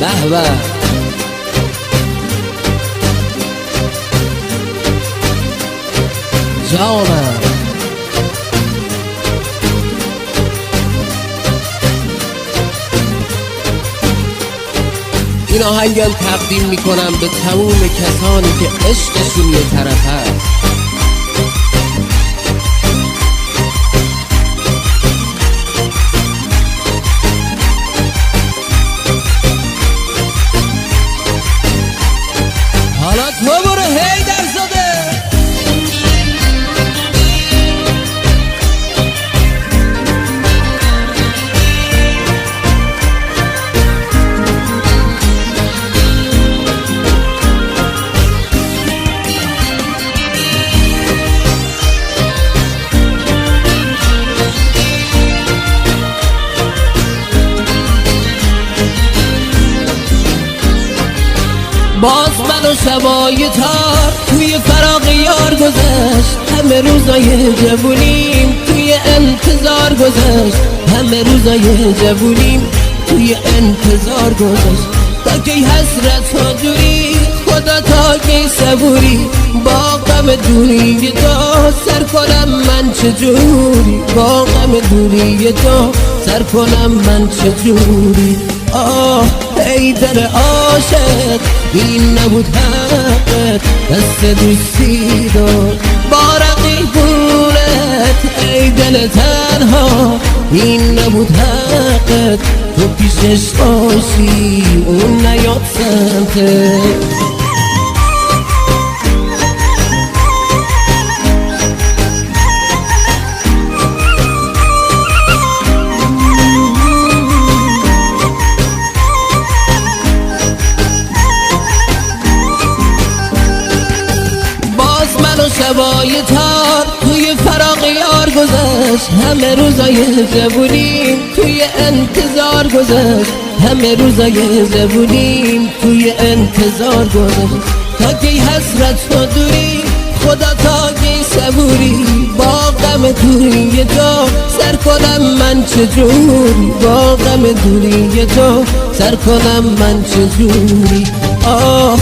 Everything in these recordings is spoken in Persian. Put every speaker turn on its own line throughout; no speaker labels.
به به جانم. این آهنگم تقدیم میکنم به تموم کسانی که عشقشون یه طرف هست. حالا تو برو هیدر زاده. باز من و شبای تار توی فراق یار گذشت، همه روزای جوونیم توی انتظار گذشت، همه روزای جوونیم توی انتظار گذشت. تا کی حسرت ها دوری خدا، تا کی صبوری با غم دوری تو سر کنم من چجوری، با غم دوری تو سر کنم من چجوری. آه ای دل عاشق این نبود حقت، دست دوستی داد با رقیبونت. ای دل تنها این نبود حقت، تو پیشش باشی اون نیاد سمتت. شبای تار توی فراق یار گذشت، همه روزای جوونیم توی انتظار گذشت، همه روزای جوونیم توی انتظار گذشت. تا کی حسرت و دوری خدا، تا کی صبوری با غم دوری تو سر کنم من چجوری، با غم دوری تو سر کنم من چجوری. آه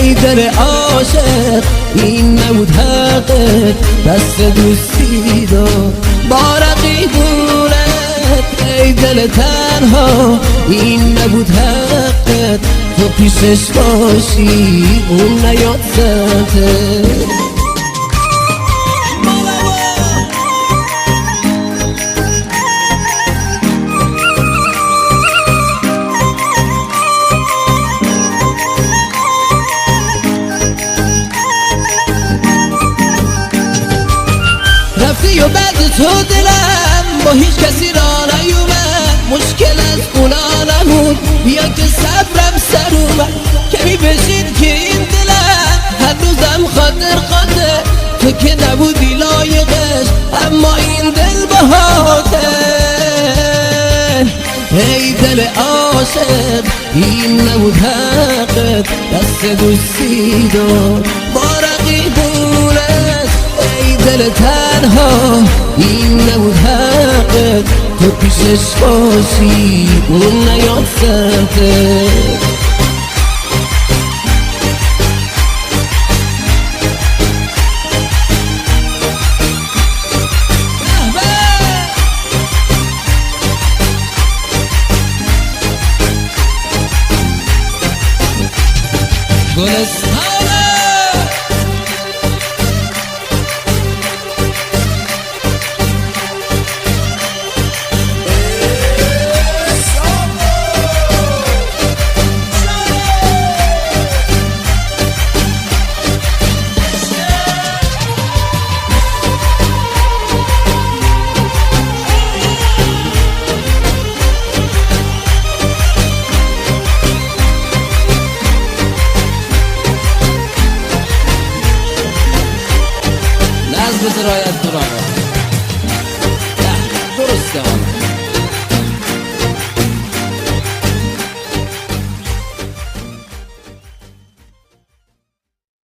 ای دل عاشق این نبود حقت، دست دوستی داد با رقیبونت. ای دل تنها این نبود حقت، تو پیشش باشی اون نیاد سمتت. رفتی و بعد تو دلم با هیچ کسی را نیومد، مشکل از اونا نمود بیا که صبرم سر اومد. کمی بشین که این دلم هنوزم خاطر تو که نبودی لایقش، اما این دل بهاته. ای دل عاشق این نبود حقت، دست دوستی داد با رقیبونت. ای دل تنها این نبود حقت، تو پیشش باشی اون نیاد سمتت. گلستان